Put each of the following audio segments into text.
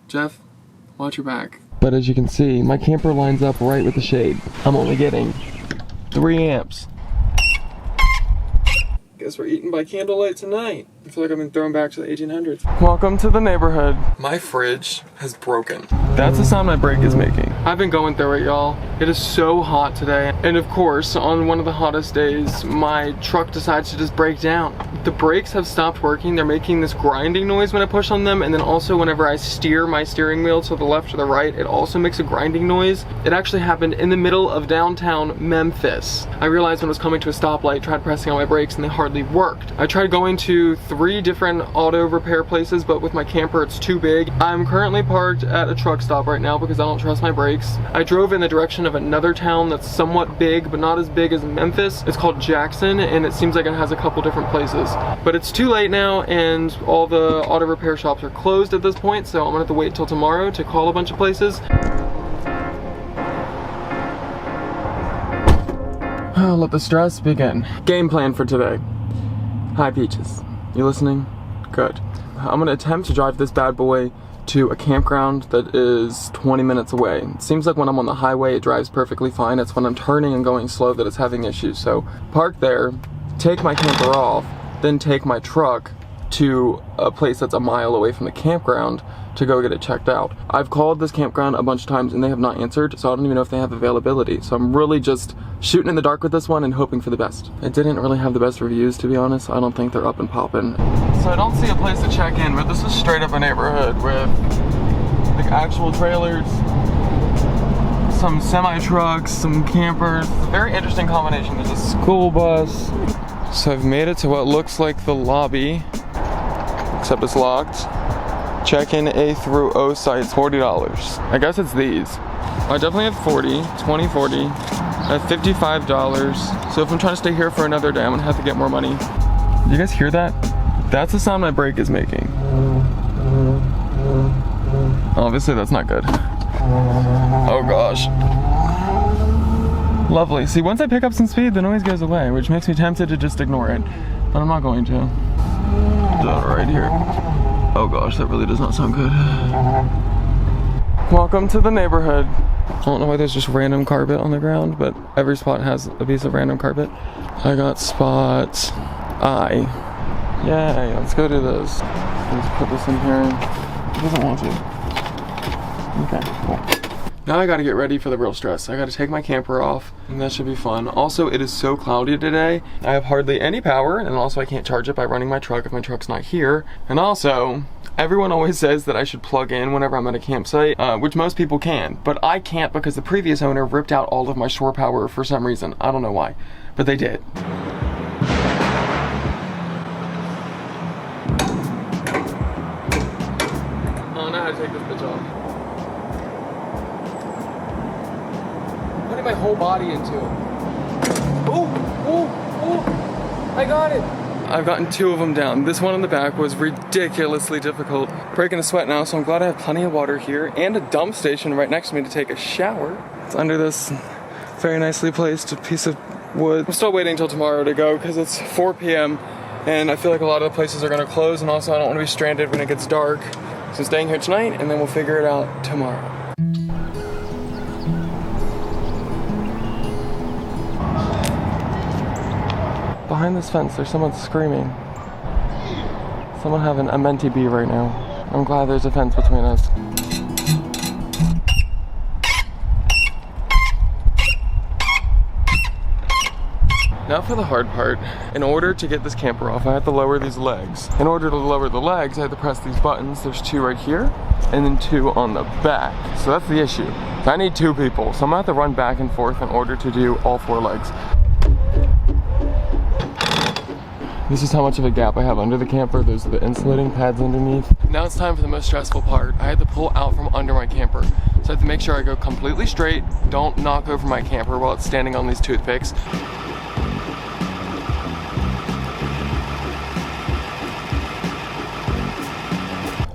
Jeff, watch your back. But as you can see, my camper lines up right with the shade. I'm only getting 3 amps. Guess we're eating by candlelight tonight. I feel like I've been thrown back to the 1800s. Welcome to the neighborhood. My fridge has broken. That's the sound my brake is making. I've been going through it, y'all. It is so hot today. And of course, on one of the hottest days, my truck decides to just break down. The brakes have stopped working. They're making this grinding noise when I push on them. And then also whenever I steer my steering wheel to the left or the right, it also makes a grinding noise. It actually happened in the middle of downtown Memphis. I realized when I was coming to a stoplight, tried pressing on my brakes and they hardly worked. I tried going to 3 different auto repair places, but with my camper it's too big. I'm currently parked at a truck stop right now because I don't trust my brakes. I drove in the direction of another town that's somewhat big, but not as big as Memphis. It's called Jackson, and it seems like it has a couple different places. But it's too late now, and all the auto repair shops are closed at this point, so I'm gonna have to wait till tomorrow to call a bunch of places. Let the stress begin. Game plan for today. Hi Peaches, you listening? Good. I'm gonna attempt to drive this bad boy to a campground that is 20 minutes away. It seems like when I'm on the highway it drives perfectly fine. It's when I'm turning and going slow that it's having issues. So park there, take my camper off, then take my truck to a place that's a mile away from the campground to go get it checked out. I've called this campground a bunch of times and they have not answered, so I don't even know if they have availability. So I'm really just shooting in the dark with this one and hoping for the best. It didn't really have the best reviews, to be honest. I don't think they're up and popping. So I don't see a place to check in, but this is straight up a neighborhood with like actual trailers, some semi-trucks, some campers. It's a very interesting combination. There's a school bus. So I've made it to what looks like the lobby, except it's locked. Check-in A through O sites, $40. I guess it's these. I definitely have 40, 20, 40. I have $55. So if I'm trying to stay here for another day, I'm gonna have to get more money. You guys hear that? That's the sound my brake is making. Obviously that's not good. Oh gosh. Lovely. See, once I pick up some speed, the noise goes away, which makes me tempted to just ignore it. But I'm not going to. Right here. Oh gosh, that really does not sound good. Welcome to the neighborhood. I don't know why there's just random carpet on the ground, but every spot has a piece of random carpet. I got spot I. Yay, let's go do this. Let's put this in here. It doesn't want to. Okay, cool. Now I gotta get ready for the real stress. I gotta take my camper off, and that should be fun. Also, it is so cloudy today. I have hardly any power, and also I can't charge it by running my truck if my truck's not here. And also, everyone always says that I should plug in whenever I'm at a campsite, which most people can, but I can't because the previous owner ripped out all of my shore power for some reason. I don't know why, but they did. I don't know how to take this bitch off. Putting my whole body into it. Oh, I got it. I've gotten 2 of them down. This one in the back was ridiculously difficult. Breaking a sweat now, so I'm glad I have plenty of water here and a dump station right next to me to take a shower. It's under this very nicely placed piece of wood. I'm still waiting until tomorrow to go because it's 4 p.m. and I feel like a lot of the places are gonna close, and also I don't want to be stranded when it gets dark. So I'm staying here tonight and then we'll figure it out tomorrow. Behind this fence, there's someone screaming. Someone having a mentee bee right now. I'm glad there's a fence between us. Now for the hard part. In order to get this camper off, I have to lower these legs. In order to lower the legs, I have to press these buttons. There's 2 right here, and then 2 on the back. So that's the issue. I need 2 people, so I'm gonna have to run back and forth in order to do all 4 legs. This is how much of a gap I have under the camper. There's the insulating pads underneath. Now it's time for the most stressful part. I had to pull out from under my camper. So I have to make sure I go completely straight, don't knock over my camper while it's standing on these toothpicks.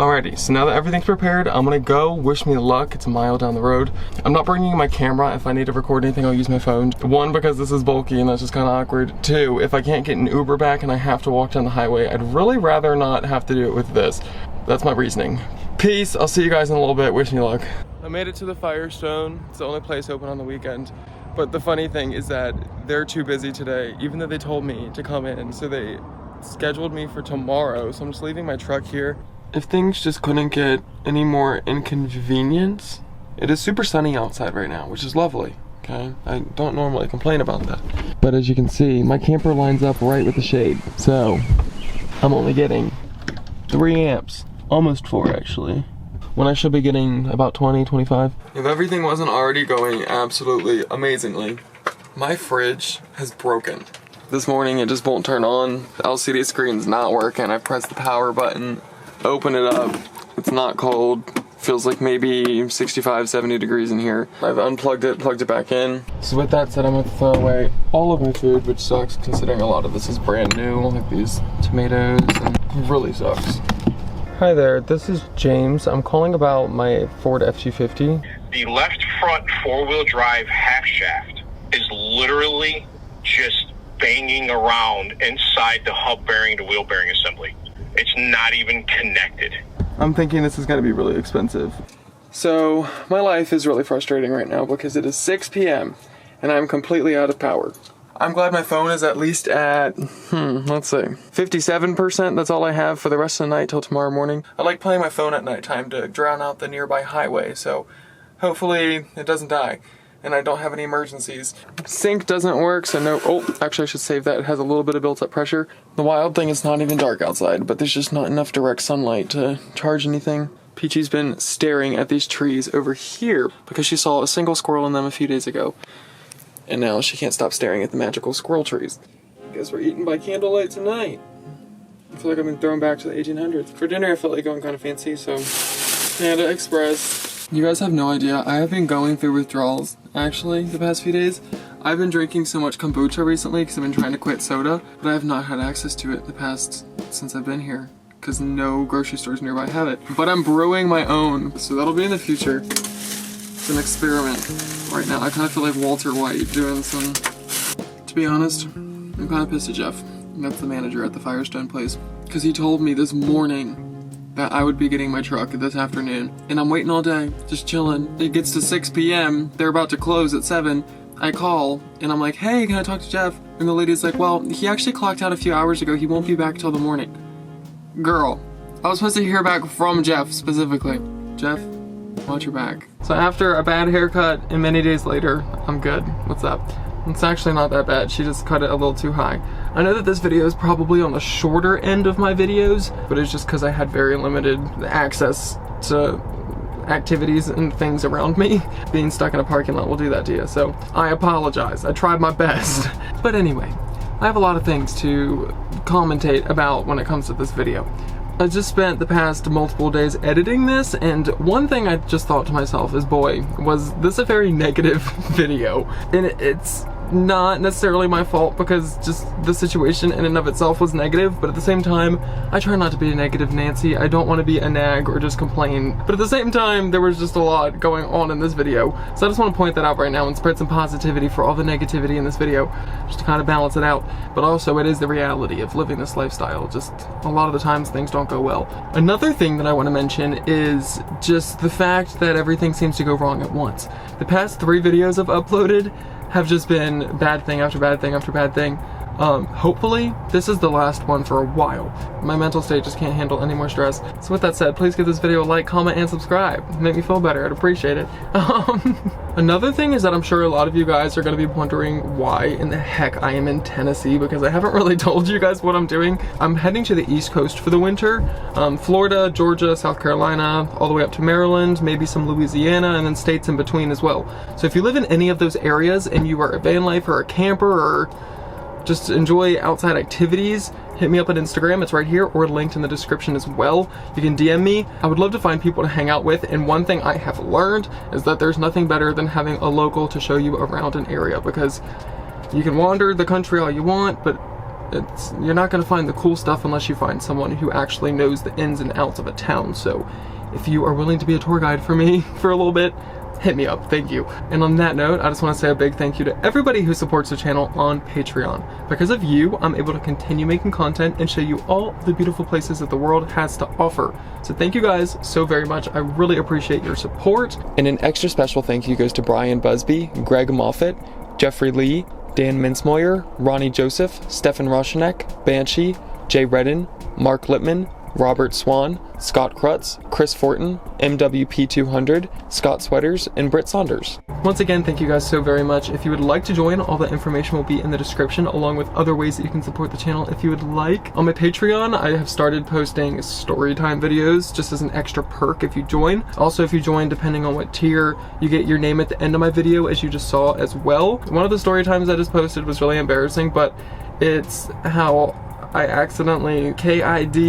Alrighty, so now that everything's prepared, I'm gonna go. Wish me luck. It's a mile down the road. I'm not bringing my camera. If I need to record anything, I'll use my phone. 1, because this is bulky and that's just kind of awkward. 2, if I can't get an Uber back and I have to walk down the highway, I'd really rather not have to do it with this. That's my reasoning. Peace. I'll see you guys in a little bit. Wish me luck. I made it to the Firestone. It's the only place open on the weekend. But the funny thing is that they're too busy today, even though they told me to come in. So they scheduled me for tomorrow. So I'm just leaving my truck here. If things just couldn't get any more inconvenient, it is super sunny outside right now, which is lovely. Okay, I don't normally complain about that. But as you can see, my camper lines up right with the shade. So I'm only getting 3 amps, almost 4 actually, when I should be getting about 20, 25. If everything wasn't already going absolutely amazingly, my fridge has broken. This morning it just won't turn on. The LCD screen's not working. I pressed the power button, open it up, it's not cold. Feels like maybe 65, 70 degrees in here. I've unplugged it, plugged it back in. So with that said, I'm gonna throw away all of my food, which sucks considering a lot of this is brand new, like these tomatoes, and it really sucks. Hi there, this is James. I'm calling about my Ford F-250. The left front four-wheel drive half shaft is literally just banging around inside the hub bearing to wheel bearing assembly. It's not even connected. I'm thinking this is gonna be really expensive. So my life is really frustrating right now because it is 6 p.m. and I'm completely out of power. I'm glad my phone is at least at, let's see, 57%. That's all I have for the rest of the night till tomorrow morning. I like playing my phone at nighttime to drown out the nearby highway, so hopefully it doesn't die and I don't have any emergencies. Sync doesn't work, so no, oh, actually I should save that. It has a little bit of built up pressure. The wild thing is not even dark outside, but there's just not enough direct sunlight to charge anything. Peachy's been staring at these trees over here because she saw a single squirrel in them a few days ago. And now she can't stop staring at the magical squirrel trees. Guess we're eating by candlelight tonight. I feel like I've been thrown back to the 1800s. For dinner I felt like going kind of fancy, so Panda Express. You guys have no idea, I have been going through withdrawals, actually, the past few days. I've been drinking so much kombucha recently because I've been trying to quit soda, but I have not had access to it since I've been here, because no grocery stores nearby have it. But I'm brewing my own, so that'll be in the future. It's an experiment. Right now, I kind of feel like Walter White doing some... To be honest, I'm kind of pissed at Jeff. That's the manager at the Firestone place, because he told me this morning that I would be getting my truck this afternoon, and I'm waiting all day, just chilling. It gets to 6 p.m. They're about to close at 7. I call, and I'm like, hey, can I talk to Jeff? And the lady's like, well, he actually clocked out a few hours ago. He won't be back till the morning. Girl, I was supposed to hear back from Jeff specifically. Jeff, watch your back. So after a bad haircut and many days later, I'm good. What's up? It's actually not that bad. She just cut it a little too high. I know that this video is probably on the shorter end of my videos, but it's just because I had very limited access to activities and things around me. Being stuck in a parking lot will do that to you, so I apologize. I tried my best. But anyway, I have a lot of things to commentate about when it comes to this video. I just spent the past multiple days editing this, and one thing I just thought to myself is, boy, was this a very negative video. And it's not necessarily my fault because just the situation in and of itself was negative, but at the same time, I try not to be a negative Nancy. I don't want to be a nag or just complain, but at the same time, there was just a lot going on in this video. So I just want to point that out right now and spread some positivity for all the negativity in this video, just to kind of balance it out. But also, it is the reality of living this lifestyle. Just a lot of the times things don't go well. Another thing that I want to mention is just the fact that everything seems to go wrong at once. The past 3 videos I've uploaded have just been bad thing after bad thing after bad thing. Hopefully this is the last one for a while. My mental state just can't handle any more stress. So with that said, please give this video a like, comment, and subscribe. Make me feel better, I'd appreciate it. Another thing is that I'm sure a lot of you guys are gonna be wondering why in the heck I am in Tennessee, because I haven't really told you guys what I'm doing. I'm heading to the East Coast for the winter. Florida, Georgia, South Carolina, all the way up to Maryland, maybe some Louisiana, and then states in between as well. So if you live in any of those areas and you are a van lifer or a camper or just enjoy outside activities, hit me up on Instagram, it's right here, or linked in the description as well. You can DM me. I would love to find people to hang out with, and one thing I have learned is that there's nothing better than having a local to show you around an area, because you can wander the country all you want, but you're not going to find the cool stuff unless you find someone who actually knows the ins and outs of a town. So if you are willing to be a tour guide for me for a little bit, hit me up. Thank you. And on that note, I just want to say a big thank you to everybody who supports the channel on Patreon. Because of you, I'm able to continue making content and show you all the beautiful places that the world has to offer. So thank you guys so very much. I really appreciate your support. And an extra special thank you goes to Brian Busby, Greg Moffat, Jeffrey Lee, Dan Minsmoyer, Ronnie Joseph, Stefan Roshanek, Banshee, Jay Redden, Mark Lippman, Robert Swan, Scott Krutz, Chris Fortin, MWP200, Scott Sweaters, and Britt Saunders. Once again, thank you guys so very much. If you would like to join, all the information will be in the description, along with other ways that you can support the channel if you would like. On my Patreon, I have started posting story time videos just as an extra perk if you join. Also, if you join, depending on what tier, you get your name at the end of my video, as you just saw as well. One of the story times I just posted was really embarrassing, but it's how I accidentally KIDNAPPED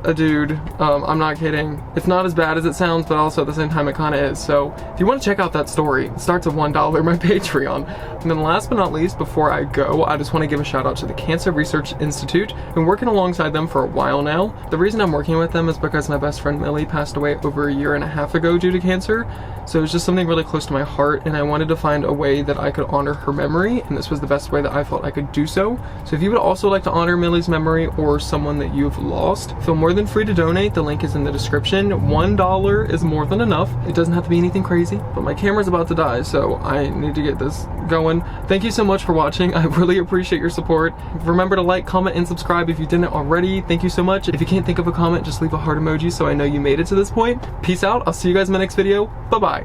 a dude. I'm not kidding. It's not as bad as it sounds, but also at the same time it kind of is. So if you want to check out that story, it starts at $1 my Patreon. And then last but not least, before I go, I just want to give a shout out to the Cancer Research Institute. Been working alongside them for a while now. The reason I'm working with them is because my best friend Millie passed away over 1.5 years ago due to cancer. So it was just something really close to my heart, and I wanted to find a way that I could honor her memory, and this was the best way that I felt I could do so. So if you would also like to honor Millie's memory or someone that you've lost, feel more than free to donate. The link is in the description. $1 is more than enough. It doesn't have to be anything crazy, but my camera's about to die, so I need to get this going. Thank you so much for watching. I really appreciate your support. Remember to like, comment, and subscribe if you didn't already. Thank you so much. If you can't think of a comment, just leave a heart emoji so I know you made it to this point. Peace out. I'll see you guys in my next video. Bye-bye.